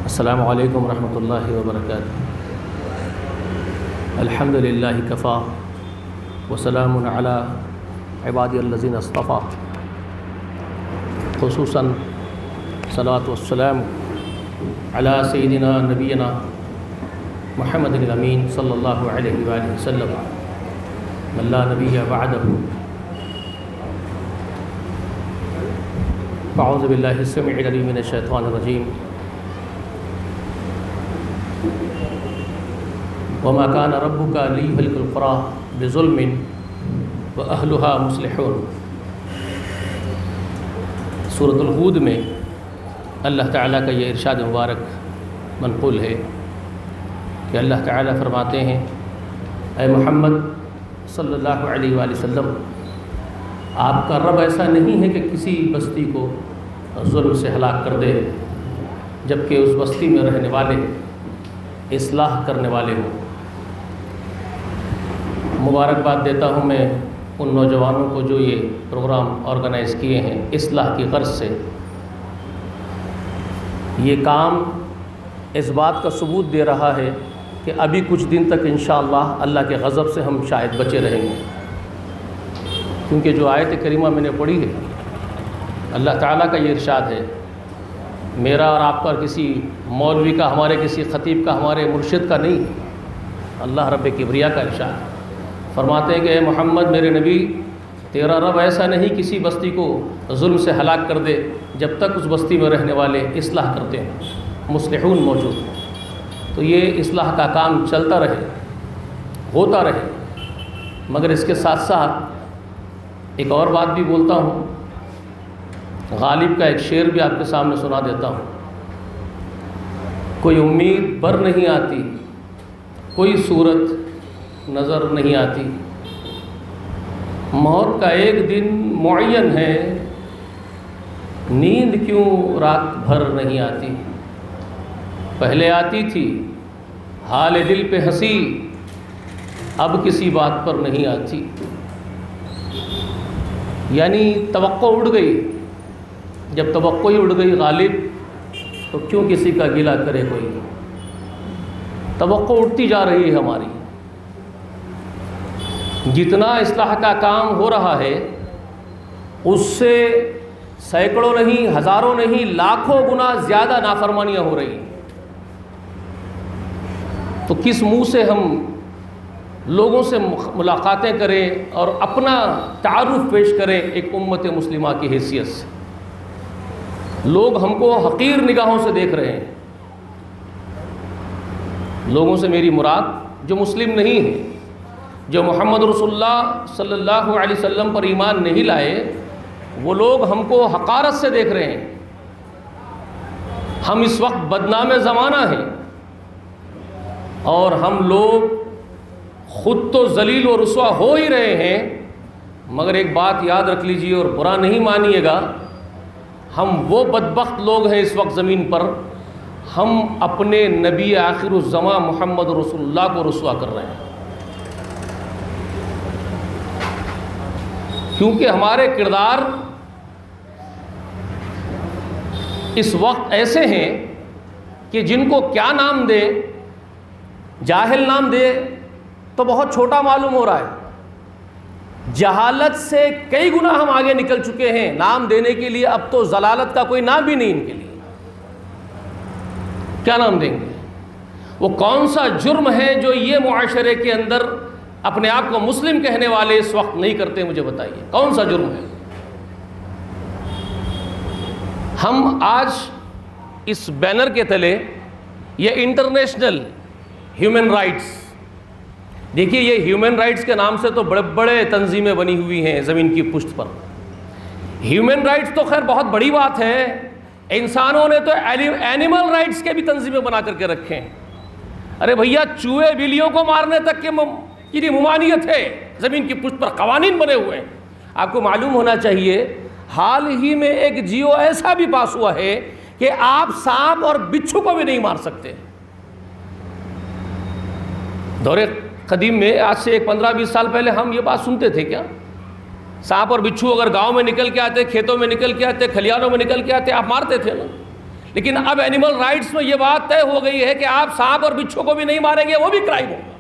السلام علیکم ورحمۃ اللہ وبرکاتہ۔ الحمد للہ کفا وسلام علی عبادی الذین اصطفیٰ، خصوصاً صلاۃ والسلام علی سیدنا نبینا محمد الامین صلی اللہ علیہ وآلہ وسلم من لا نبی بعدہ۔ اعوذ باللہ السمیع العلیم من الشیطان الرجیم۔ وما كان ربك ليهلك القرى بظلم وأهلها مصلحون۔ سورۃ الہود میں اللہ تعالیٰ کا یہ ارشاد مبارک منقول ہے کہ اللہ تعالیٰ فرماتے ہیں، اے محمد صلی اللہ علیہ وآلہ وسلم، آپ کا رب ایسا نہیں ہے کہ کسی بستی کو ظلم سے ہلاک کر دے جبکہ اس بستی میں رہنے والے اصلاح کرنے والے ہوں۔ مبارکباد دیتا ہوں میں ان نوجوانوں کو جو یہ پروگرام آرگنائز کیے ہیں اصلاح کی غرض سے۔ یہ کام اس بات کا ثبوت دے رہا ہے کہ ابھی کچھ دن تک انشاءاللہ اللہ کے غضب سے ہم شاید بچے رہیں گے، کیونکہ جو آیت کریمہ میں نے پڑھی ہے اللہ تعالیٰ کا یہ ارشاد ہے، میرا اور آپ کا کسی مولوی کا، ہمارے کسی خطیب کا، ہمارے مرشد کا نہیں، اللہ رب کبریا کا ارشاد ہے۔ فرماتے ہیں کہ اے محمد میرے نبی، تیرا رب ایسا نہیں کسی بستی کو ظلم سے ہلاک کر دے جب تک اس بستی میں رہنے والے اصلاح کرتے ہیں، مصلحون موجود ہیں۔ تو یہ اصلاح کا کام چلتا رہے، ہوتا رہے، مگر اس کے ساتھ ساتھ ایک اور بات بھی بولتا ہوں۔ غالب کا ایک شعر بھی آپ کے سامنے سنا دیتا ہوں۔ کوئی امید بر نہیں آتی، کوئی صورت نظر نہیں آتی، موت کا ایک دن معین ہے، نیند کیوں رات بھر نہیں آتی، پہلے آتی تھی حال دل پہ ہنسی، اب کسی بات پر نہیں آتی۔ یعنی توقع اڑ گئی، جب توقع ہی اڑ گئی غالب تو کیوں کسی کا گلہ کرے کوئی۔ توقع اڑتی جا رہی ہے ہماری، جتنا اصلاح کا کام ہو رہا ہے اس سے سینکڑوں نہیں، ہزاروں نہیں، لاکھوں گنا زیادہ نافرمانیاں ہو رہی ہیں۔ تو کس منہ سے ہم لوگوں سے ملاقاتیں کریں اور اپنا تعارف پیش کریں ایک امت مسلمہ کی حیثیت سے؟ لوگ ہم کو حقیر نگاہوں سے دیکھ رہے ہیں۔ لوگوں سے میری مراد جو مسلم نہیں ہیں، جو محمد رسول اللہ صلی اللہ علیہ وسلم پر ایمان نہیں لائے، وہ لوگ ہم کو حقارت سے دیکھ رہے ہیں۔ ہم اس وقت بدنام زمانہ ہیں اور ہم لوگ خود تو ذلیل و رسوا ہو ہی رہے ہیں، مگر ایک بات یاد رکھ لیجئے اور برا نہیں مانیے گا، ہم وہ بدبخت لوگ ہیں اس وقت زمین پر، ہم اپنے نبی آخر الزماں محمد رسول اللہ کو رسوا کر رہے ہیں، کیونکہ ہمارے کردار اس وقت ایسے ہیں کہ جن کو کیا نام دے، جاہل نام دے تو بہت چھوٹا معلوم ہو رہا ہے۔ جہالت سے کئی گنا ہم آگے نکل چکے ہیں نام دینے کے لیے، اب تو ضلالت کا کوئی نام بھی نہیں ان کے لیے۔ کیا نام دیں گے؟ وہ کون سا جرم ہے جو یہ معاشرے کے اندر اپنے آپ کو مسلم کہنے والے اس وقت نہیں کرتے؟ مجھے بتائیے کون سا جرم ہے؟ ہم آج اس بینر کے تلے یہ انٹرنیشنل ہیومن رائٹس، دیکھیے یہ ہیومن رائٹس کے نام سے تو بڑے بڑے تنظیمیں بنی ہوئی ہیں زمین کی پشت پر۔ ہیومن رائٹس تو خیر بہت بڑی بات ہے، انسانوں نے تو اینیمل رائٹس کے بھی تنظیمیں بنا کر کے رکھے ہیں۔ ارے بھیا، چوہے بلیوں کو مارنے تک کے کی ممانعت ہے، زمین کی پشت پر قوانین بنے ہوئے ہیں۔ آپ کو معلوم ہونا چاہیے حال ہی میں ایک جیو ایسا بھی پاس ہوا ہے کہ آپ سانپ اور بچھو کو بھی نہیں مار سکتے۔ دور قدیم میں آج سے 15-20 سال پہلے ہم یہ بات سنتے تھے کیا؟ سانپ اور بچھو اگر گاؤں میں نکل کے آتے، کھیتوں میں نکل کے آتے، کھلیانوں میں نکل کے آتے، آپ مارتے تھے نا۔ لیکن اب اینیمل رائٹس میں یہ بات طے ہو گئی ہے کہ آپ سانپ اور بچھو کو بھی نہیں ماریں گے، وہ بھی کرائم ہوگا۔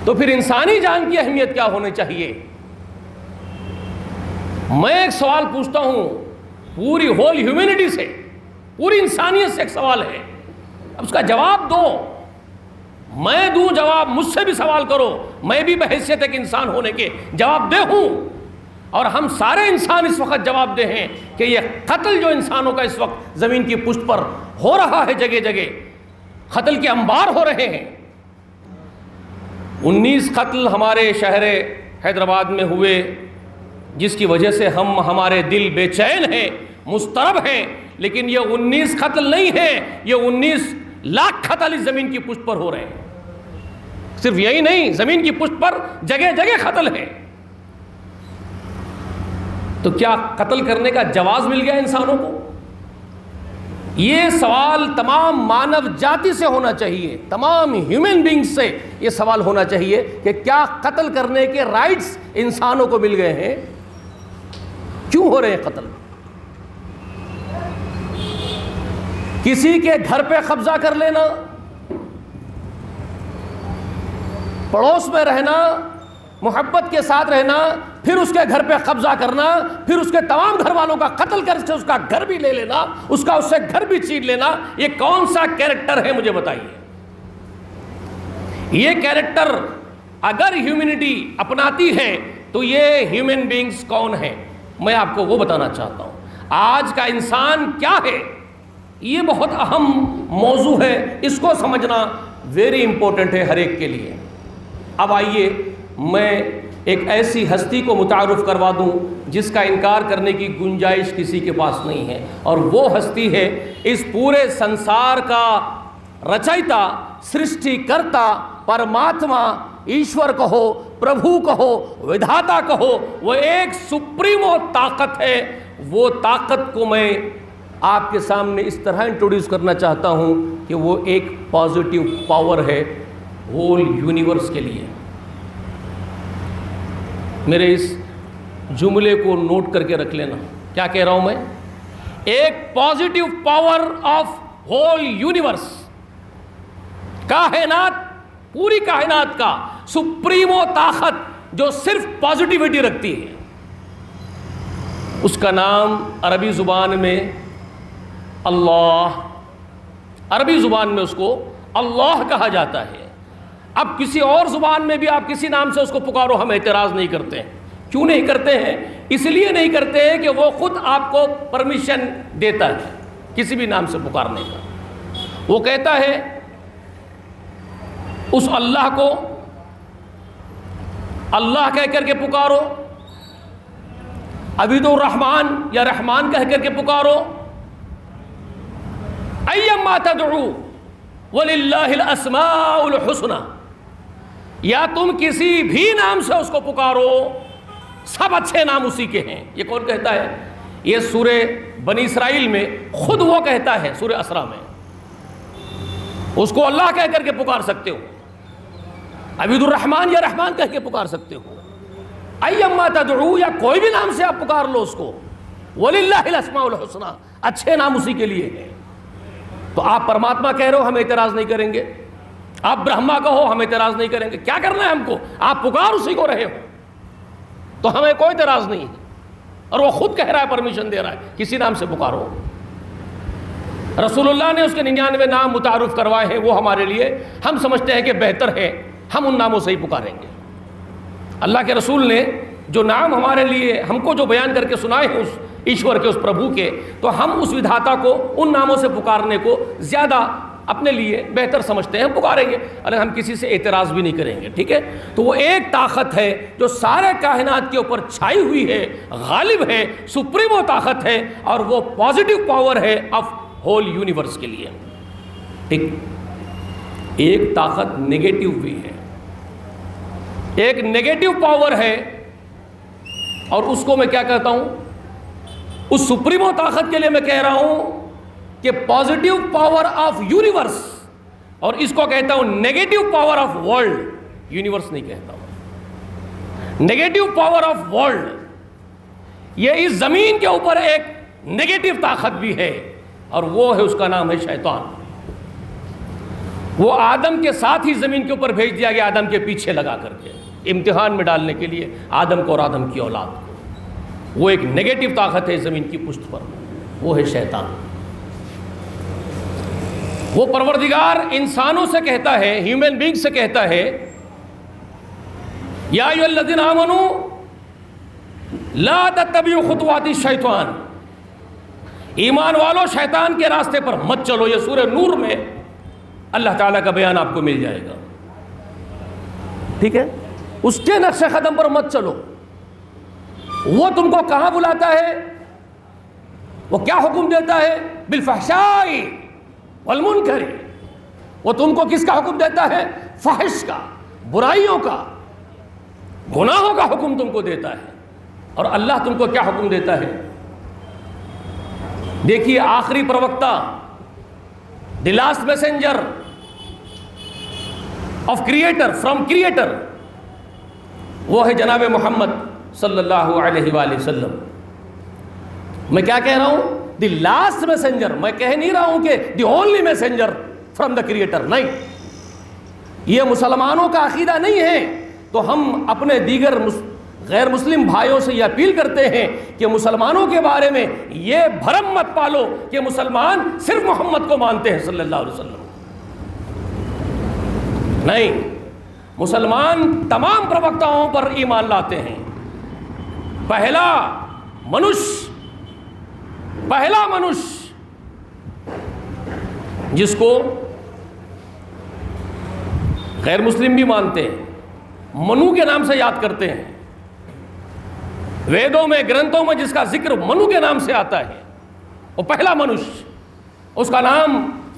تو پھر انسانی جان کی اہمیت کیا ہونی چاہیے؟ میں ایک سوال پوچھتا ہوں پوری ہول ہیومینٹی سے، پوری انسانیت سے ایک سوال ہے، اب اس کا جواب دو۔ میں دوں جواب، مجھ سے بھی سوال کرو، میں بھی بحیثیت ایک انسان ہونے کے جواب دہ ہوں، اور ہم سارے انسان اس وقت جواب دہ ہیں کہ یہ قتل جو انسانوں کا اس وقت زمین کی پشت پر ہو رہا ہے، جگہ جگہ قتل کے انبار ہو رہے ہیں۔ 19 قتل ہمارے شہر حیدرآباد میں ہوئے، جس کی وجہ سے ہمارے دل بے چین ہیں، مضطرب ہیں، لیکن یہ 19 قتل نہیں ہیں، یہ 19 لاکھ قتل اس زمین کی پشت پر ہو رہے ہیں۔ صرف یہی نہیں، زمین کی پشت پر جگہ جگہ قتل ہے۔ تو کیا قتل کرنے کا جواز مل گیا انسانوں کو؟ یہ سوال تمام مانو جاتی سے ہونا چاہیے، تمام ہیومن بینگز سے یہ سوال ہونا چاہیے کہ کیا قتل کرنے کے رائٹس انسانوں کو مل گئے ہیں؟ کیوں ہو رہے ہیں قتل؟ کسی کے گھر پہ قبضہ کر لینا، پڑوس میں رہنا، محبت کے ساتھ رہنا، پھر اس کے گھر پہ قبضہ کرنا، پھر اس کے تمام گھر والوں کا قتل کر کے اس کا گھر بھی لے لینا، اس سے گھر بھی چھین لینا، یہ کون سا کیریکٹر ہے مجھے بتائیے؟ یہ کیریکٹر اگر ہیومینٹی اپناتی ہے تو یہ ہیومن بینگز کون ہیں؟ میں آپ کو وہ بتانا چاہتا ہوں۔ آج کا انسان کیا ہے، یہ بہت اہم موضوع ہے، اس کو سمجھنا ویری امپورٹنٹ ہے ہر ایک کے لیے۔ اب آئیے میں ایک ایسی ہستی کو متعارف کروا دوں جس کا انکار کرنے کی گنجائش کسی کے پاس نہیں ہے، اور وہ ہستی ہے اس پورے سنسار کا رچయిత، سرشٹی کرتا، پرماتما، ایشور کہو، پربھو کہو، ودھاتا کہو، وہ ایک سپریمو طاقت ہے۔ وہ طاقت کو میں آپ کے سامنے اس طرح انٹروڈیوس کرنا چاہتا ہوں کہ وہ ایک پازیٹیو پاور ہے ہول یونیورس کے لیے۔ میرے اس جملے کو نوٹ کر کے رکھ لینا، کیا کہہ رہا ہوں میں؟ ایک positive power of whole universe, کائنات، پوری کائنات کا سپریمو طاقت جو صرف پازیٹیوٹی رکھتی ہے، اس کا نام عربی زبان میں اللہ، عربی زبان میں اس کو اللہ کہا جاتا ہے۔ اب کسی اور زبان میں بھی آپ کسی نام سے اس کو پکارو، ہم اعتراض نہیں کرتے ہیں۔ کیوں نہیں کرتے ہیں؟ اس لیے نہیں کرتے ہیں کہ وہ خود آپ کو پرمیشن دیتا ہے کسی بھی نام سے پکارنے کا۔ وہ کہتا ہے اس اللہ کو اللہ کہہ کر کے پکارو، عبید الرحمن یا رحمان کہہ کر کے پکارو، ایما تدعو وللہ الاسماء الحسنى، یا تم کسی بھی نام سے اس کو پکارو، سب اچھے نام اسی کے ہیں۔ یہ کون کہتا ہے؟ یہ سورہ بنی اسرائیل میں خود وہ کہتا ہے، سورہ اسراء میں۔ اس کو اللہ کہہ کر کے پکار سکتے ہو، عبید الرحمن یا رحمان کہہ کے پکار سکتے ہو، ایما تدعو یا کوئی بھی نام سے آپ پکار لو اس کو، وللہ الاسماء الحسنى، اچھے نام اسی کے لیے ہیں۔ تو آپ پرماتما کہہ رہے ہو، ہم اعتراض نہیں کریں گے، آپ برہما کہو، ہم اعتراض نہیں کریں گے، کیا کرنا ہے ہم کو؟ آپ پکار اسی کو رہے ہو تو ہمیں کوئی اعتراض نہیں ہے، اور وہ خود کہہ رہا ہے، پرمیشن دے رہا ہے، کسی نام سے پکارو۔ رسول اللہ نے اس کے 99 نام متعارف کروائے ہیں، وہ ہمارے لیے ہم سمجھتے ہیں کہ بہتر ہے، ہم ان ناموں سے ہی پکاریں گے۔ اللہ کے رسول نے جو نام ہمارے لیے ہم کو جو بیان کر کے سنائے ہیں اس ایشور کے، اس پربھو کے، تو ہم اس ودھاتا کو ان ناموں سے پکارنے کو زیادہ اپنے لیے بہتر سمجھتے ہیں، ہم پکاریں گے، اور ہم کسی سے اعتراض بھی نہیں کریں گے، ٹھیک ہے؟ تو وہ ایک طاقت ہے جو سارے کائنات کے اوپر چھائی ہوئی ہے، غالب ہے، سپریمو طاقت ہے، اور وہ پازیٹیو پاور ہے آف ہول یونیورس کے لیے۔ ٹھیک، ایک طاقت نیگیٹو بھی ہے، ایک نیگیٹو پاور ہے، اور اس کو میں کیا کہتا ہوں؟ اس سپریمو طاقت کے لیے میں کہہ رہا ہوں کہ پازیٹیو پاور آف یونیورس، اور اس کو کہتا ہوں negative power of world. Universe نہیں کہتا ہوں، نیگیٹو پاور آف ورلڈ۔ یہ اس زمین کے اوپر ایک نیگیٹو طاقت بھی ہے، اور وہ ہے، اس کا نام ہے شیطان۔ وہ آدم کے ساتھ ہی زمین کے اوپر بھیج دیا گیا، آدم کے پیچھے لگا کر کے امتحان میں ڈالنے کے لیے آدم کو اور آدم کی اولاد کو۔ وہ ایک نیگیٹو طاقت ہے زمین کی پشت پر، وہ ہے شیطان۔ وہ پروردگار انسانوں سے کہتا ہے، ہیومن بینگ سے کہتا ہے، یا ایھا الذین آمنوا لا تتبعوا خطوات الشیطان، ایمان والو شیطان کے راستے پر مت چلو۔ یہ سورہ نور میں اللہ تعالیٰ کا بیان آپ کو مل جائے گا، ٹھیک ہے؟ اس کے نقش قدم پر مت چلو۔ وہ تم کو کہاں بلاتا ہے؟ وہ کیا حکم دیتا ہے؟ بالفحشاء والمنکر۔ وہ تم کو کس کا حکم دیتا ہے؟ فحش کا، برائیوں کا، گناہوں کا حکم تم کو دیتا ہے۔ اور اللہ تم کو کیا حکم دیتا ہے؟ دیکھیے آخری پروکتا، the last messenger of creator, from creator, وہ ہے جناب محمد صلی اللہ علیہ وآلہ وسلم۔ میں کیا کہہ رہا ہوں؟ دی لاسٹ میسنجر۔ میں کہہ نہیں رہا ہوں کہ the only messenger from the creator, نہیں، یہ مسلمانوں کا عقیدہ نہیں ہے۔ تو ہم اپنے دیگر غیر مسلم بھائیوں سے یہ اپیل کرتے ہیں کہ مسلمانوں کے بارے میں یہ بھرم مت پالو کہ مسلمان صرف محمد کو مانتے ہیں صلی اللہ علیہ وسلم۔ نہیں، مسلمان تمام پروکتاؤں پر ایمان لاتے ہیں۔ پہلا منش جس کو غیر مسلم بھی مانتے ہیں، منو کے نام سے یاد کرتے ہیں، ویدوں میں، گرنتھوں میں جس کا ذکر منو کے نام سے آتا ہے، وہ پہلا منش، اس کا نام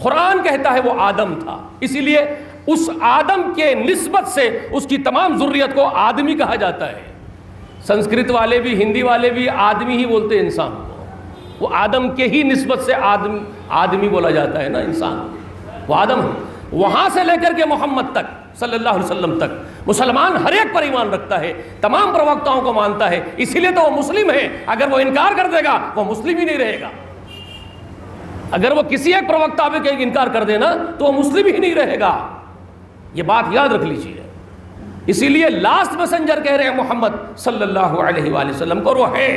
قرآن کہتا ہے وہ آدم تھا۔ اسی لیے اس آدم کے نسبت سے اس کی تمام ذریت کو آدمی کہا جاتا ہے۔ سنسکرت والے بھی، ہندی والے بھی آدمی ہی بولتے ہیں انسان کو، وہ آدم کے ہی نسبت سے آدمی بولا جاتا ہے نا انسان، وہ آدم ہے۔ وہاں سے لے کر کے محمد تک صلی اللہ علیہ وسلم تک مسلمان ہر ایک پر ایمان رکھتا ہے، تمام پروکتاؤں کو مانتا ہے، اسی لیے تو وہ مسلم ہے۔ اگر وہ انکار کر دے گا وہ مسلم ہی نہیں رہے گا۔ اگر وہ کسی ایک پروکتا پہ انکار کر دے نا تو وہ مسلم ہی نہیں رہے گا، یہ بات یاد رکھ لیجیے۔ اسی لیے لاسٹ میسنجر کہہ رہے ہیں محمد صلی اللہ علیہ وآلہ وسلم کو، وہ ہے،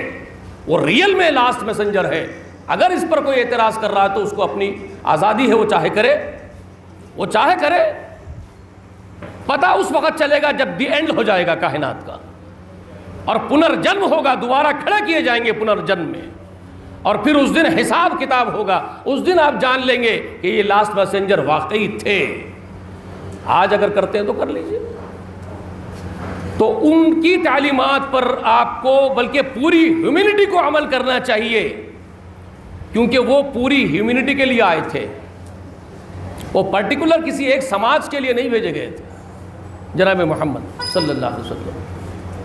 وہ ریئل میں لاسٹ میسنجر ہے۔ اگر اس پر کوئی اعتراض کر رہا ہے تو اس کو اپنی آزادی ہے، وہ چاہے کرے، وہ چاہے کرے۔ پتہ اس وقت چلے گا جب دی اینڈ ہو جائے گا کائنات کا، اور پنرجنم ہوگا، دوبارہ کھڑے کیے جائیں گے پنرجنم میں، اور پھر اس دن حساب کتاب ہوگا۔ اس دن آپ جان لیں گے کہ یہ لاسٹ میسنجر واقعی تھے۔ آج اگر کرتے ہیں تو کر لیجئے۔ تو ان کی تعلیمات پر آپ کو بلکہ پوری ہیومینٹی کو عمل کرنا چاہیے، کیونکہ وہ پوری ہیومینٹی کے لیے آئے تھے، وہ پرٹیکولر کسی ایک سماج کے لیے نہیں بھیجے گئے تھے۔ جناب محمد صلی اللہ علیہ وسلم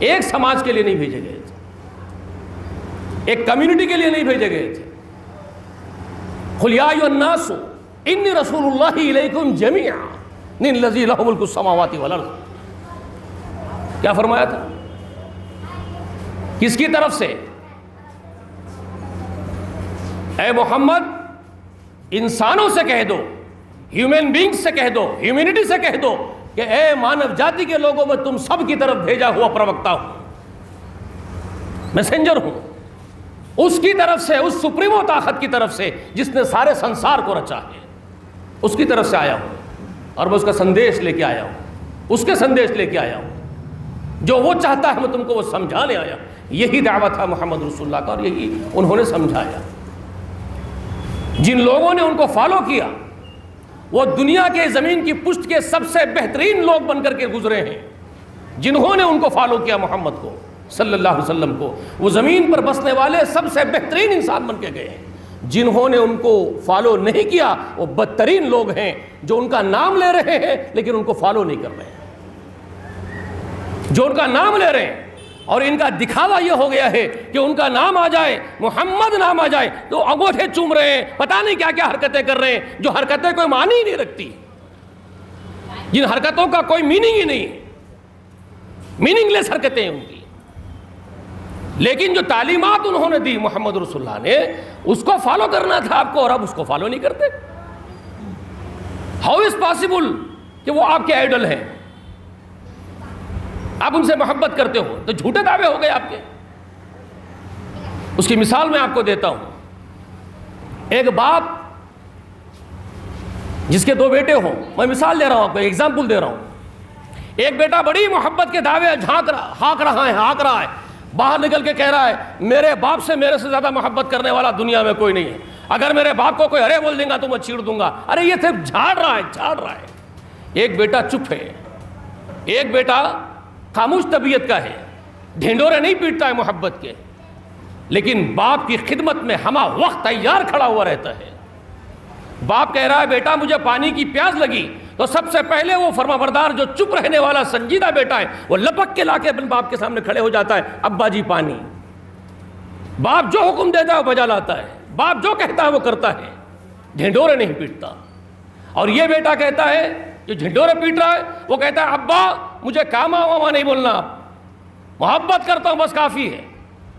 ایک سماج کے لیے نہیں بھیجے گئے تھے، ایک کمیونٹی کے لیے نہیں بھیجے گئے تھے۔ قل یا ایھا الناس انی رسول اللہ الیکم جمیعا الذی لہ ملک السماوات والارض۔ کیا فرمایا تھا؟ کس کی طرف سے؟ اے محمد انسانوں سے کہہ دو، ہیومن بینگز سے کہہ دو، ہیومینٹی سے کہہ دو کہ اے مانو جاتی کے لوگوں میں تم سب کی طرف بھیجا ہوا پروکتا ہوں، میسنجر ہوں، اس کی طرف سے، اس سپریمو طاقت کی طرف سے جس نے سارے سنسار کو رچا ہے، اس کی طرف سے آیا ہوں، اور میں اس کا سندیش لے کے آیا ہوں، اس کے سندیش لے کے آیا ہوں، جو وہ چاہتا ہے میں تم کو وہ سمجھانے آیا۔ یہی دعوت تھا محمد رسول اللہ کا، اور یہی انہوں نے سمجھایا۔ جن لوگوں نے ان کو فالو کیا وہ دنیا کے زمین کی پشت کے سب سے بہترین لوگ بن کر کے گزرے ہیں۔ جنہوں نے ان کو فالو کیا، محمد کو صلی اللہ علیہ وسلم کو، وہ زمین پر بسنے والے سب سے بہترین انسان بن کے گئے ہیں۔ جنہوں نے ان کو فالو نہیں کیا وہ بدترین لوگ ہیں، جو ان کا نام لے رہے ہیں لیکن ان کو فالو نہیں کر رہے ہیں، جو ان کا نام لے رہے ہیں، اور ان کا دکھاوا یہ ہو گیا ہے کہ ان کا نام آ جائے، محمد نام آ جائے تو انگوٹھے چوم رہے ہیں، پتہ نہیں کیا کیا حرکتیں کر رہے ہیں، جو حرکتیں کوئی معنی ہی نہیں رکھتی، جن حرکتوں کا کوئی میننگ ہی نہیں ہے، میننگ لیس حرکتیں ہیں ان کی۔ لیکن جو تعلیمات انہوں نے دی محمد رسول اللہ نے، اس کو فالو کرنا تھا آپ کو، اور اب اس کو فالو نہیں کرتے. ہاؤ از پاسبل کہ وہ آپ کے آئیڈل ہیں، آپ ان سے محبت کرتے ہو، تو جھوٹے دعوے ہو گئے آپ کے. اس کی مثال میں آپ کو دیتا ہوں. ایک باپ جس کے 2 بیٹے ہوں، میں مثال دے رہا ہوں آپ کو، ایگزامپل دے رہا ہوں. ایک بیٹا بڑی محبت کے دعوے ہانک رہا ہے، باہر نکل کے کہہ رہا ہے میرے باپ سے میرے سے زیادہ محبت کرنے والا دنیا میں کوئی نہیں ہے، اگر میرے باپ کو کوئی ارے بول دیں گا تو میں چیڑ دوں گا. ارے یہ صرف جھاڑ رہا ہے. ایک بیٹا چپ ہے، ایک بیٹا خاموش طبیعت کا ہے، ڈھنڈورے نہیں پیٹتا ہے محبت کے، لیکن باپ کی خدمت میں ہمہ وقت تیار کھڑا ہوا رہتا ہے. باپ کہہ رہا ہے بیٹا مجھے پانی کی پیاس لگی، تو سب سے پہلے وہ فرمانبردار جو چپ رہنے والا سنجیدہ بیٹا ہے، وہ لپک کے لا کے اپنے باپ کے سامنے کھڑے ہو جاتا ہے، ابا جی پانی. باپ جو حکم دیتا ہے وہ بجا لاتا ہے، باپ جو کہتا ہے وہ کرتا ہے، ڈھنڈورے نہیں پیٹتا. اور یہ بیٹا کہتا ہے جو ڈھنڈورے پیٹ رہا ہے، وہ کہتا ہے ابا مجھے کاما واما نہیں بولنا، محبت کرتا ہوں بس کافی ہے،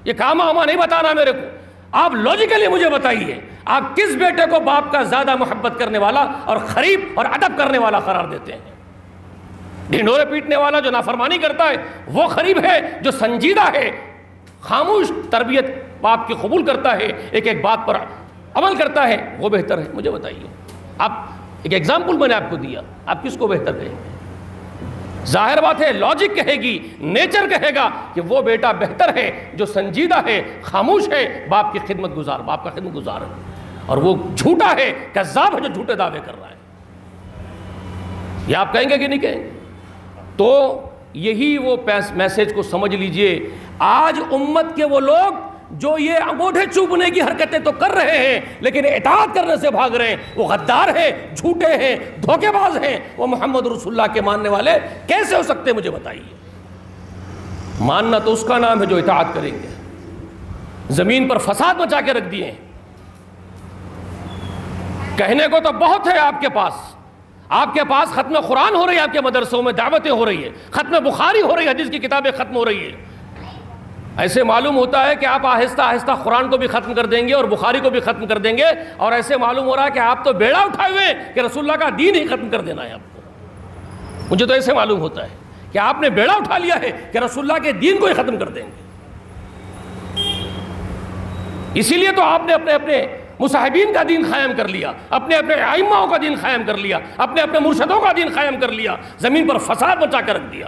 یہ کاما واما نہیں بتانا میرے کو. آپ لاجیکلی مجھے بتائیے آپ کس بیٹے کو باپ کا زیادہ محبت کرنے والا اور قریب اور ادب کرنے والا قرار دیتے ہیں؟ ڈھنڈورے پیٹنے والا جو نافرمانی کرتا ہے وہ قریب ہے، جو سنجیدہ ہے، خاموش تربیت باپ کی قبول کرتا ہے، ایک ایک بات پر عمل کرتا ہے، وہ بہتر ہے؟ مجھے بتائیے. آپ ایک ایگزامپل میں نے آپ کو دیا، آپ کس کو بہتر کہیں گے؟ ظاہر بات ہے لاجک کہے گی، نیچر کہے گا کہ وہ بیٹا بہتر ہے جو سنجیدہ ہے، خاموش ہے، باپ کی خدمت گزار، باپ کا خدمت گزار ہے. اور وہ جھوٹا ہے، کذاب ہے جو جھوٹے دعوے کر رہا ہے. یہ آپ کہیں گے کہ نہیں کہیں گے؟ تو یہی وہ میسج کو سمجھ لیجئے. آج امت کے وہ لوگ جو یہ انگوٹھے چوبنے کی حرکتیں تو کر رہے ہیں لیکن اطاعت کرنے سے بھاگ رہے ہیں، وہ غدار ہیں، جھوٹے ہیں، دھوکے باز ہیں. وہ محمد رسول اللہ کے ماننے والے کیسے ہو سکتے ہیں؟ مجھے بتائیے. ماننا تو اس کا نام ہے جو اطاعت کریں گے. زمین پر فساد مچا کے رکھ دیے ہیں. کہنے کو تو بہت ہے آپ کے پاس ختم قرآن ہو رہی ہے، آپ کے مدرسوں میں دعوتیں ہو رہی ہے، ختم بخاری ہو رہی ہے، حدیث کی کتابیں ختم ہو رہی ہے. ایسے معلوم ہوتا ہے کہ آپ آہستہ آہستہ قرآن کو بھی ختم کر دیں گے اور بخاری کو بھی ختم کر دیں گے، اور ایسے معلوم ہو رہا ہے کہ آپ تو بیڑا اٹھائے ہوئے کہ رسول اللہ کا دین ہی ختم کر دینا ہے آپ کو. مجھے تو ایسے معلوم ہوتا ہے کہ آپ نے بیڑا اٹھا لیا ہے کہ رسول اللہ کے دین کو ہی ختم کر دیں گے. اسی لیے تو آپ نے اپنے مصاحبین کا دین قائم کر لیا، اپنے ائمہ کا دین قائم کر لیا، اپنے مرشدوں کا دین قائم کر لیا، زمین پر فساد مچا کر رکھ دیا.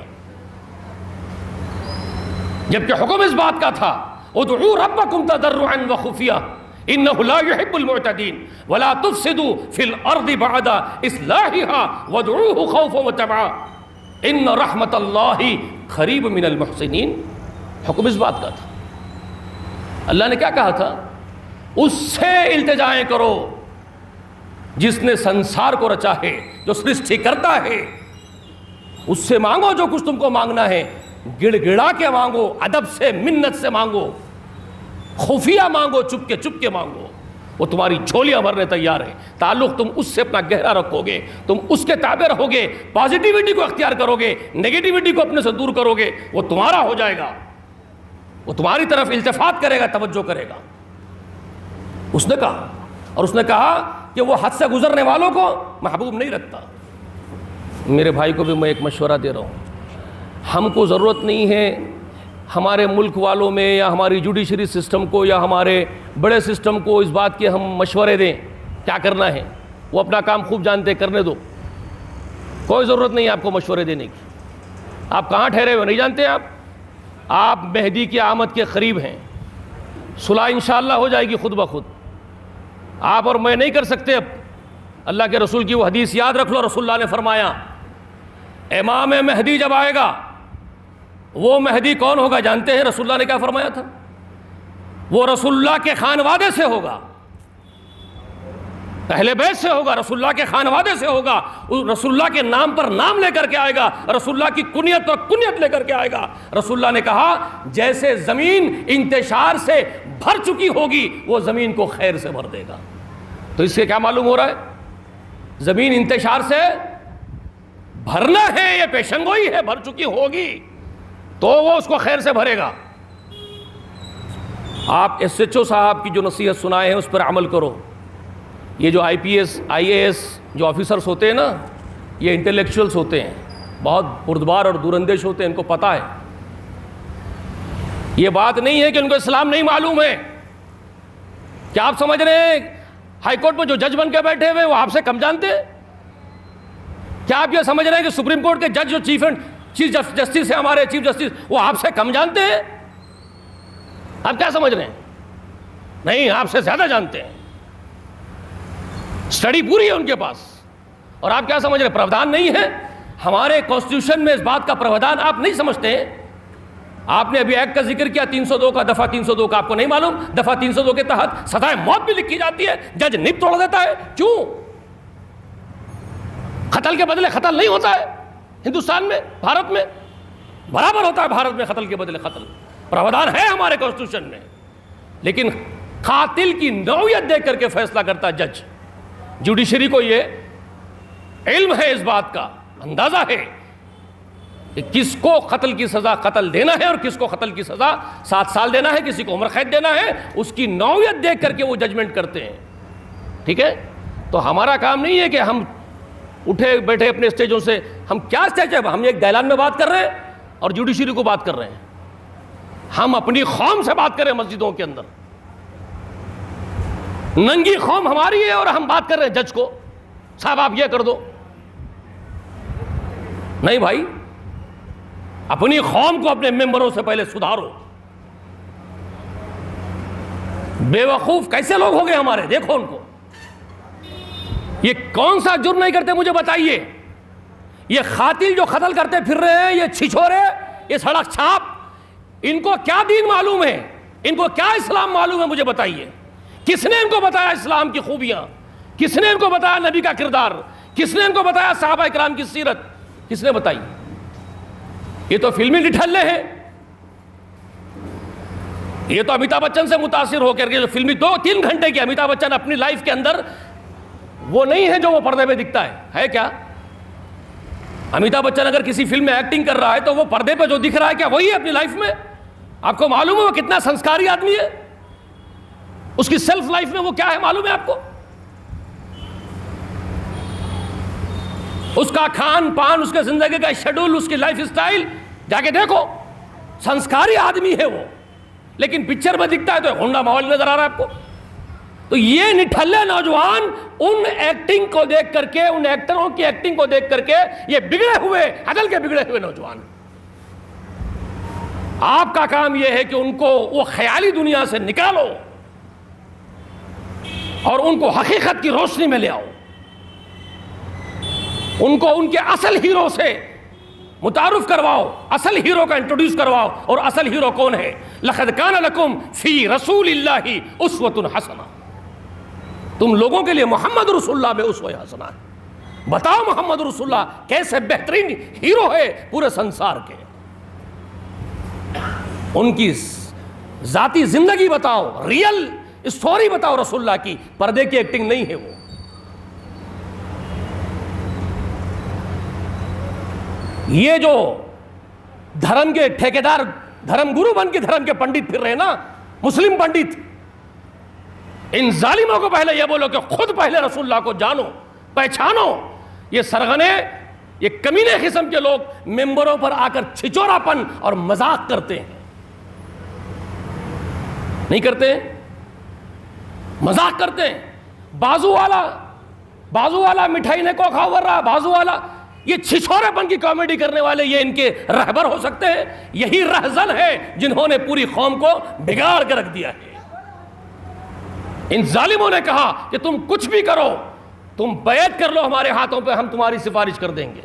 جبکہ حکم اس بات کا تھا ادعوا ربکم تضرعا وخفیہ انہ لا يحب المعتدین ولا تفسدوا فی الارض بعد اصلاحها وادعوه خوفا وطمعا ان رحمت اللہ قریب من المحسنین. حکم اس بات کا تھا. اللہ نے کیا کہا تھا؟ اس سے التجائیں کرو جس نے سنسار کو رچا ہے، جو سرشٹی کرتا ہے. اس سے مانگو جو کچھ تم کو مانگنا ہے، گڑ گڑا کے مانگو، ادب سے، منت سے مانگو، خفیہ مانگو، چپ کے مانگو. وہ تمہاری جھولیاں بھرنے تیار ہے. تعلق تم اس سے اپنا گہرا رکھو گے، تم اس کے تابع رہو گے، پازیٹیوٹی کو اختیار کرو گے، نگیٹیوٹی کو اپنے سے دور کرو گے، وہ تمہارا ہو جائے گا، وہ تمہاری طرف التفات کرے گا، توجہ کرے گا. اس نے کہا، اور اس نے کہا کہ وہ حد سے گزرنے والوں کو محبوب نہیں رکھتا. میرے بھائی کو بھی میں ایک مشورہ دے رہا ہوں، ہم کو ضرورت نہیں ہے ہمارے ملک والوں میں یا ہماری جوڈیشری سسٹم کو یا ہمارے بڑے سسٹم کو اس بات کے ہم مشورے دیں کیا کرنا ہے. وہ اپنا کام خوب جانتے، کرنے دو. کوئی ضرورت نہیں ہے آپ کو مشورے دینے کی. آپ کہاں ٹھہرے ہوئے نہیں جانتے. آپ مہدی کی آمد کے قریب ہیں. صلح انشاءاللہ ہو جائے گی خود بخود. آپ اور میں نہیں کر سکتے. اب اللہ کے رسول کی وہ حدیث یاد رکھ لو. رسول اللہ نے فرمایا امام مہدی جب آئے گا، وہ مہدی کون ہوگا جانتے ہیں؟ رسول اللہ نے کیا فرمایا تھا؟ وہ رسول اللہ کے خانوادے سے ہوگا، اہل بیت سے ہوگا، رسول اللہ کے خانوادے سے ہوگا. رسول اللہ کے نام پر نام لے کر کے آئے گا، رسول اللہ کی کنیت پر کنیت لے کر کے آئے گا. رسول اللہ نے کہا جیسے زمین انتشار سے بھر چکی ہوگی وہ زمین کو خیر سے بھر دے گا. تو اس سے کیا معلوم ہو رہا ہے؟ زمین انتشار سے بھرنا ہے، یہ پیشن گوئی ہے. بھر چکی ہوگی تو وہ اس کو خیر سے بھرے گا. آپ ایس ایچ او صاحب کی جو نصیحت سنائے ہیں اس پر عمل کرو. یہ جو I P S I A S جو آفیسرس ہوتے ہیں نا، یہ انٹلیکچوئلس ہوتے ہیں، بہت بردبار اور دوراندیش ہوتے ہیں، ان کو پتہ ہے. یہ بات نہیں ہے کہ ان کو اسلام نہیں معلوم ہے. کیا آپ سمجھ رہے ہیں ہائی کورٹ میں جو جج بن کے بیٹھے ہوئے وہ آپ سے کم جانتے ہیں؟ کیا آپ یہ سمجھ رہے ہیں کہ سپریم کورٹ کے جج جو چیف جسٹس ہیں ہمارے چیف جسٹس، وہ آپ سے کم جانتے ہیں؟ آپ کیا سمجھ رہے ہیں؟ نہیں، آپ سے زیادہ جانتے ہیں. اسٹڈی پوری ہے ان کے پاس. اور آپ کیا سمجھ رہے ہیں پراودھان نہیں ہے؟ ہمارے کانسٹیٹیوشن میں اس بات کا پراودھان آپ نہیں سمجھتے ہیں. آپ نے ابھی ایکٹ کا ذکر کیا 302 کا، دفعہ 302 کا آپ کو نہیں معلوم؟ دفعہ 302 کے تحت سزائے موت بھی لکھی جاتی ہے. جج نب توڑ دیتا ہے. کیوں؟ قتل کے بدلے قتل نہیں ہوتا ہے ہندوستان میں، بھارت میں برابر ہوتا ہے. بھارت میں قتل کے بدلے قتل پراودھان ہے ہمارے کانسٹیٹیوشن میں. لیکن قاتل کی نوعیت دیکھ کر کے فیصلہ کرتا ہے جج. جوڈیشری کو یہ علم ہے، اس بات کا اندازہ ہے کہ کس کو قتل کی سزا قتل دینا ہے اور کس کو قتل کی سزا 7 سال دینا ہے، کسی کو عمر قید دینا ہے. اس کی نوعیت دیکھ کر کے وہ ججمنٹ کرتے ہیں. ٹھیک ہے؟ تو ہمارا کام نہیں ہے کہ ہم اٹھے بیٹھے اپنے اسٹیجوں سے. ہم کیا اسٹیج ہے؟ ہم ایک دہلان میں بات کر رہے ہیں اور جوڈیشری کو بات کر رہے ہیں. ہم اپنی قوم سے بات کر رہے ہیں مسجدوں کے اندر. ننگی قوم ہماری ہے اور ہم بات کر رہے ہیں جج کو، صاحب آپ یہ کر دو. نہیں بھائی، اپنی قوم کو اپنے ممبروں سے پہلے سدھارو. بے وقوف کیسے لوگ ہو گئے ہمارے، دیکھو ان کو. یہ کون سا جرم نہیں کرتے مجھے بتائیے. یہ قاتل جو قتل کرتے پھر رہے ہیں، یہ چھچورے، یہ سڑک چھاپ، ان کو کیا دین معلوم ہے؟ ان کو کیا اسلام معلوم ہے؟ مجھے بتائیے. کس نے ان کو بتایا اسلام کی خوبیاں؟ کس نے ان کو بتایا نبی کا کردار؟ کس نے ان کو بتایا صحابہ کرام کی سیرت؟ کس نے بتائی؟ یہ تو فلمی ڈٹھلے ہیں. یہ تو امیتابھ بچن سے متاثر ہو کر کے جو فلمی 2-3 گھنٹے کی امیتابھ بچن اپنی لائف کے اندر وہ نہیں ہے جو وہ پردے پہ دکھتا ہے کیا؟ امیتابھ بچن اگر کسی فلم میں ایکٹنگ کر رہا ہے تو وہ پردے پہ جو دکھ رہا ہے کیا وہی ہے اپنی لائف میں؟ آپ کو معلوم ہے وہ کتنا سنسکاری آدمی ہے؟ اس کی سیلف لائف میں وہ کیا ہے معلوم ہے آپ کو؟ اس کا کھان پان، اس کے زندگی کا شیڈول، اس کی لائف سٹائل جا کے دیکھو. سنسکاری آدمی ہے وہ، لیکن پکچر میں دکھتا ہے تو ہونڈا ماحول نظر آ رہا ہے آپ کو. تو یہ نٹھلے نوجوان ان ایکٹنگ کو دیکھ کر کے، ان ایکٹروں کی ایکٹنگ کو دیکھ کر کے یہ بگڑے ہوئے، عدل کے بگڑے ہوئے نوجوان. آپ کا کام یہ ہے کہ ان کو وہ خیالی دنیا سے نکالو اور ان کو حقیقت کی روشنی میں لے آؤ. ان کو ان کے اصل ہیرو سے متعارف کرواؤ، اصل ہیرو کا انٹروڈیوس کرواؤ. اور اصل ہیرو کون ہے؟ لَقَدْ كَانَ لَكُمْ فِي رَسُولِ اللَّهِ أُسْوَةٌ حَسَنَةٌ. تم لوگوں کے لیے محمد رسول اللہ میں اسوہ حسنہ ہے. بتاؤ محمد رسول اللہ کیسے بہترین ہیرو ہے پورے سنسار کے. ان کی ذاتی زندگی بتاؤ، ریئل اسٹوری بتاؤ رسول اللہ کی. پردے کی ایکٹنگ نہیں ہے وہ. یہ جو دھرم کے ٹھیکیدار، دھرم گرو بن کے دھرم کے پنڈت پھر رہے نا، مسلم پنڈت، ان ظالموں کو پہلے یہ بولو کہ خود پہلے رسول اللہ کو جانو، پہچانو. یہ سرغنے، یہ کمینے قسم کے لوگ ممبروں پر آ کر چھچورا پن اور مذاق کرتے ہیں. نہیں کرتے؟ مذاق کرتے ہیں. بازو والا مٹھائی نے کو کھاور رہا، بازو والا. یہ چھچورے پن کی کامیڈی کرنے والے یہ ان کے رہبر ہو سکتے ہیں؟ یہی رہزن ہے جنہوں نے پوری قوم کو بگاڑ کے رکھ دیا ہے. ان ظالموں نے کہا کہ تم کچھ بھی کرو، تم بیعت کر لو ہمارے ہاتھوں پہ، ہم تمہاری سفارش کر دیں گے.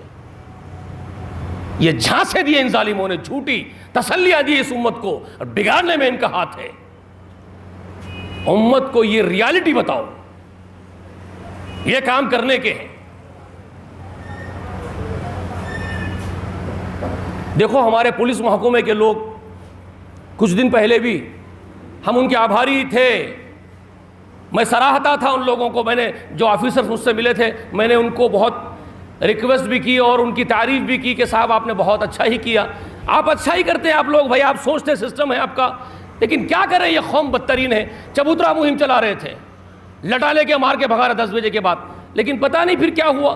یہ جھانسے دیے ان ظالموں نے، جھوٹی تسلیاں دی اس امت کو، اور بگاڑنے میں ان کا ہاتھ ہے. امت کو یہ ریالٹی بتاؤ، یہ کام کرنے کے ہیں. دیکھو ہمارے پولیس محکمے کے لوگ کچھ دن پہلے بھی ہم ان کے آبھاری تھے. میں سراہتا تھا ان لوگوں کو. میں نے جو آفیسر مجھ سے ملے تھے میں نے ان کو بہت ریکویسٹ بھی کی اور ان کی تعریف بھی کی کہ صاحب آپ نے بہت اچھا ہی کیا. آپ اچھا ہی کرتے ہیں آپ لوگ بھائی، آپ سوچتے سسٹم ہے آپ کا. لیکن کیا کریں، یہ قوم بدترین ہے. چبوترا مہم چلا رہے تھے، لٹا لے کے مار کے بھگا رہے 10 بجے کے بعد، لیکن پتہ نہیں پھر کیا ہوا.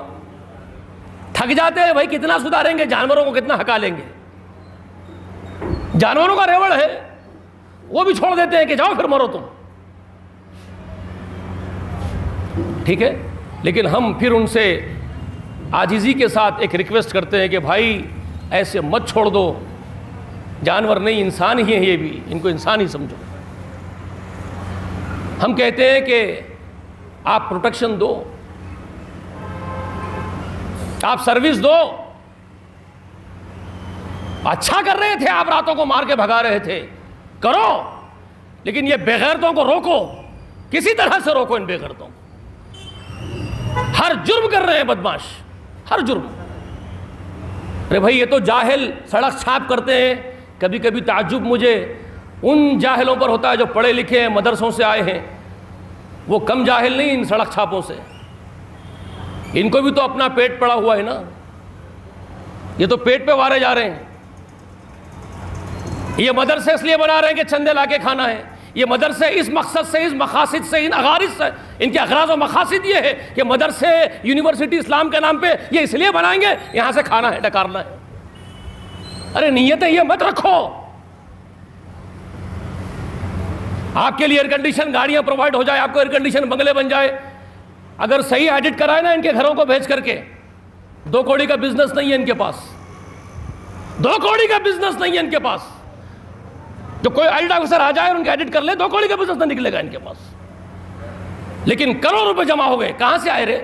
تھک جاتے ہیں بھائی، کتنا سدھاریں گے، جانوروں کو کتنا ہکا لیں گے. جانوروں کا ریوڑ ہے، وہ بھی چھوڑ دیتے ہیں کہ جاؤ پھر مرو تم. ٹھیک ہے، لیکن ہم پھر ان سے عاجزی کے ساتھ ایک ریکویسٹ کرتے ہیں کہ بھائی ایسے مت چھوڑ دو، جانور نہیں انسان ہی ہیں، یہ بھی ان کو انسان ہی سمجھو. ہم کہتے ہیں کہ آپ پروٹیکشن دو، آپ سروس دو. اچھا کر رہے تھے، آپ راتوں کو مار کے بھگا رہے تھے، کرو، لیکن یہ بے غیرتوں کو روکو، کسی طرح سے روکو ان بے غیرتوں کو. ہر جرم کر رہے ہیں بدماش، ہر جرم. ارے بھائی یہ تو جاہل سڑک چھاپ کرتے ہیں. کبھی کبھی تعجب مجھے ان جاہلوں پر ہوتا ہے جو پڑھے لکھے ہیں، مدرسوں سے آئے ہیں. وہ کم جاہل نہیں ان سڑک چھاپوں سے. ان کو بھی تو اپنا پیٹ پڑا ہوا ہے نا، یہ تو پیٹ پہ وارے جا رہے ہیں. یہ مدرسے اس لیے بنا رہے ہیں کہ چندے لا کے کھانا ہے. یہ مدرسے اس مقصد سے، اس مقاصد سے، ان اغارض سے، ان کے اغراض و مقاصد یہ ہے کہ مدرسے یونیورسٹی اسلام کے نام پہ یہ اس لیے بنائیں گے یہاں سے کھانا ہے، ڈکارنا ہے. ارے نیتیں یہ مت رکھو. آپ کے لیے ایئر کنڈیشن گاڑیاں پرووائڈ ہو جائے، آپ کو ایئر کنڈیشن بنگلے بن جائے، اگر صحیح ایڈٹ کرائے نا ان کے گھروں کو بھیج کر کے. 2 کوڑی کا بزنس نہیں ہے ان کے پاس، 2 کوڑی کا بزنس نہیں ہے ان کے پاس. جو کوئی ایڈٹ آفیسر آ جائے اور ان کا ایڈٹ کر لے، 2 کوڑی کا بزنس نہ نکلے گا ان کے پاس. لیکن کروڑ روپے جمع ہو گئے، کہاں سے آئے رے؟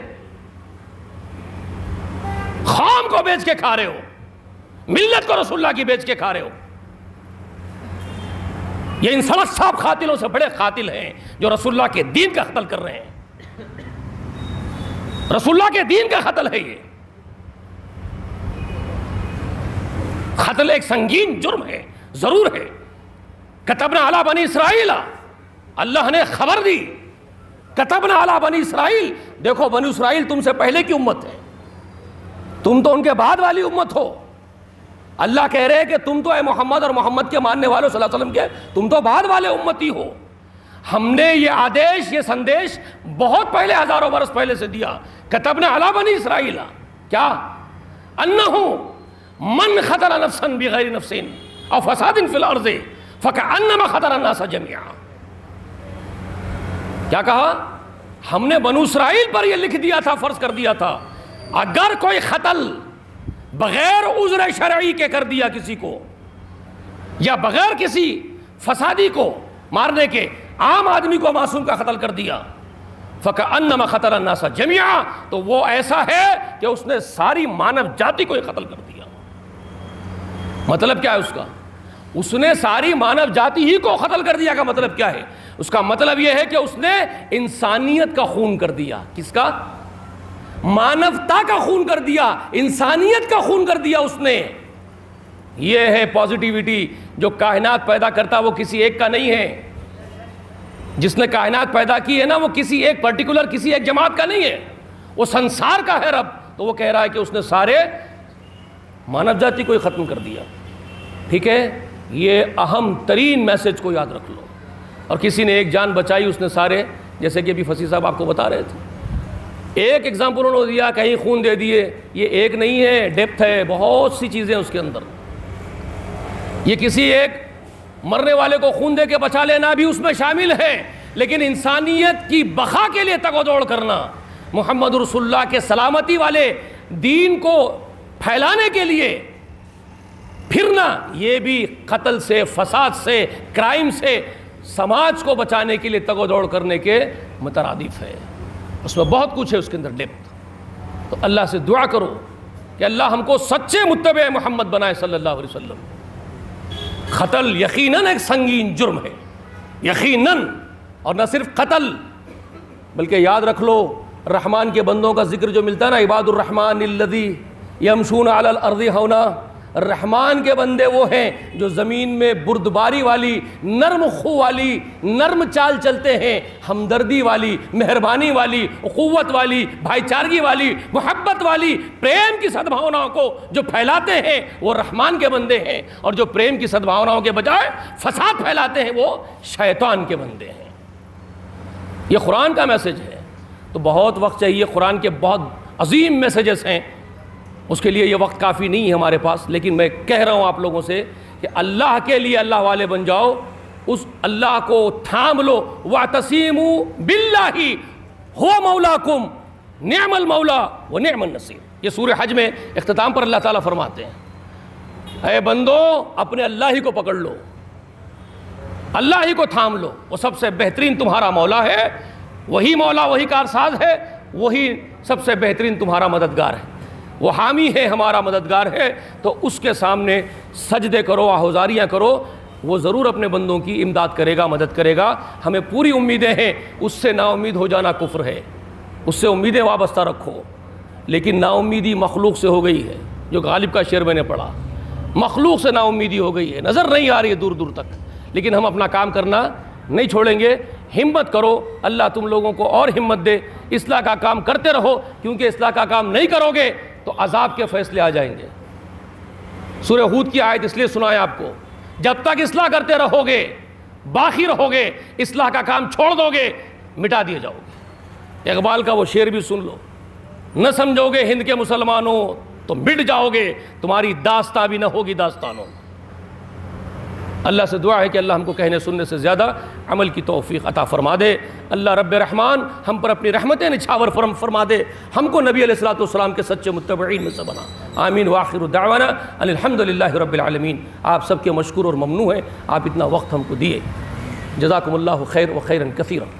خام کو بیچ کے کھا رہے ہو، ملت کو رسول اللہ کی بیچ کے کھا رہے ہو. یہ ان سڑک چھاپ قاتلوں سے بڑے قاتل ہیں جو رسول اللہ کے دین کا قتل کر رہے ہیں. رسول اللہ کے دین کا قتل ہے. یہ قتل ایک سنگین جرم ہے، ضرور ہے. کتبنا علی بنی اسرائیل، اللہ نے خبر دی. کتبنا علی بنی اسرائیل، دیکھو بنی اسرائیل تم سے پہلے کی امت ہے، تم تو ان کے بعد والی امت ہو. اللہ کہہ رہے کہ تم تو اے محمد اور محمد کے ماننے والوں صلی اللہ علیہ وسلم کے، تم تو بعد والے امتی ہو. ہم نے یہ آدیش، یہ سندیش بہت پہلے، ہزاروں برس پہلے سے دیا. کتبنا علی بنی اسرائیل، کیا؟ انہ من قتل نفسا بغیر نفس او فساد فی الارض فکأنما قتل الناس جميعا. کیا کہا؟ ہم نے بنو اسرائیل پر یہ لکھ دیا تھا، فرض کر دیا تھا، اگر کوئی قتل بغیر عذر شرعی کے کر دیا کسی کو، یا بغیر کسی فسادی کو مارنے کے، عام آدمی کو معصوم کا قتل کر دیا، فکأنما قتل الناس جميعا، تو وہ ایسا ہے کہ اس نے ساری مانو جاتی کو قتل کر دیا. مطلب کیا ہے اس کا؟ اس نے ساری مانو جاتی ہی کو قتل کر دیا. کا مطلب کیا ہے؟ اس کا مطلب یہ ہے کہ اس نے انسانیت کا خون کر دیا. کس کا؟ مانوتا کا خون کر دیا، انسانیت کا خون کر دیا اس نے. یہ ہے پازیٹیوٹی. جو کائنات پیدا کرتا وہ کسی ایک کا نہیں ہے. جس نے کائنات پیدا کی ہے نا، وہ کسی ایک پرٹیکولر، کسی ایک جماعت کا نہیں ہے، وہ سنسار کا ہے رب. تو وہ کہہ رہا ہے کہ اس نے سارے مانو جاتی کو ہی ختم کر دیا. ٹھیک ہے، یہ اہم ترین میسج کو یاد رکھ لو. اور کسی نے ایک جان بچائی، اس نے سارے، جیسے کہ ابھی فصیح صاحب آپ کو بتا رہے تھے، ایک ایگزامپل انہوں نے دیا، کہیں خون دے دیے. یہ ایک نہیں ہے، ڈیپتھ ہے، بہت سی چیزیں اس کے اندر. یہ کسی ایک مرنے والے کو خون دے کے بچا لینا بھی اس میں شامل ہے، لیکن انسانیت کی بقا کے لیے تگ و دوڑ کرنا، محمد رسول اللہ کے سلامتی والے دین کو پھیلانے کے لیے پھرنا، یہ بھی قتل سے، فساد سے، کرائم سے سماج کو بچانے کے لیے تگ و دوڑ کرنے کے مترادف ہے. اس میں بہت کچھ ہے اس کے اندر ڈیپتھ. تو اللہ سے دعا کرو کہ اللہ ہم کو سچے متبع محمد بنائے صلی اللہ علیہ وسلم. قتل یقیناً ایک سنگین جرم ہے، یقیناً. اور نہ صرف قتل، بلکہ یاد رکھ لو رحمان کے بندوں کا ذکر جو ملتا ہے نا، عباد الرحمن الذی یمشون علی الارض ہونا، رحمان کے بندے وہ ہیں جو زمین میں بردباری والی، نرم خو والی، نرم چال چلتے ہیں، ہمدردی والی، مہربانی والی، اخوت والی، بھائی چارگی والی، محبت والی، پریم کی سدبھاوناؤں کو جو پھیلاتے ہیں وہ رحمان کے بندے ہیں، اور جو پریم کی سدبھاوناؤں کے بجائے فساد پھیلاتے ہیں وہ شیطان کے بندے ہیں۔ یہ قرآن کا میسج ہے، تو بہت وقت چاہیے، قرآن کے بہت عظیم میسیجز ہیں، اس کے لیے یہ وقت کافی نہیں ہے ہمارے پاس، لیکن میں کہہ رہا ہوں آپ لوگوں سے کہ اللہ کے لیے اللہ والے بن جاؤ، اس اللہ کو تھام لو، وَاعْتَصِمُوا بِاللَّهِ هُوَ مَوْلَاكُمْ نِعْمَ الْمَوْلَى وَنِعْمَ النَّصِيرُ۔ یہ سورہ حج میں اختتام پر اللہ تعالیٰ فرماتے ہیں، اے بندو اپنے اللہ ہی کو پکڑ لو، اللہ ہی کو تھام لو، وہ سب سے بہترین تمہارا مولا ہے، وہی مولا، وہی کارساز ہے، وہی سب سے بہترین تمہارا مددگار ہے، وہ حامی ہے، ہمارا مددگار ہے، تو اس کے سامنے سجدے کرو، آہوزاریاں کرو، وہ ضرور اپنے بندوں کی امداد کرے گا، مدد کرے گا۔ ہمیں پوری امیدیں ہیں، اس سے نا امید ہو جانا کفر ہے، اس سے امیدیں وابستہ رکھو، لیکن نا امیدی مخلوق سے ہو گئی ہے، جو غالب کا شعر میں نے پڑھا، مخلوق سے نا امیدی ہو گئی ہے، نظر نہیں آ رہی ہے دور دور تک، لیکن ہم اپنا کام کرنا نہیں چھوڑیں گے۔ ہمت کرو، اللہ تم لوگوں کو اور ہمت دے، اصلاح کا کام کرتے رہو، کیونکہ اصلاح کا کام نہیں کرو گے تو عذاب کے فیصلے آ جائیں گے۔ سورہ ہود کی آیت اس لیے سنائے آپ کو، جب تک اصلاح کرتے رہو گے، باقی رہو گے، اصلاح کا کام چھوڑ دو گے، مٹا دیے جاؤ گے۔ اقبال کا وہ شعر بھی سن لو، نہ سمجھو گے ہند کے مسلمانوں تو مٹ جاؤ گے، تمہاری داستاں بھی نہ ہوگی داستانوں۔ اللہ سے دعا ہے کہ اللہ ہم کو کہنے سننے سے زیادہ عمل کی توفیق عطا فرما دے۔ اللہ رب رحمان ہم پر اپنی رحمتیں نچھاور فرما دے، ہم کو نبی علیہ السلام کے سچے متبعین میں سے بنا۔ آمین وآخر دعوانا ان الحمد للہ رب العالمین۔ آپ سب کے مشکور اور ممنوع ہیں، آپ اتنا وقت ہم کو دیے، جزاکم اللہ خیر و خیرا کثیرا۔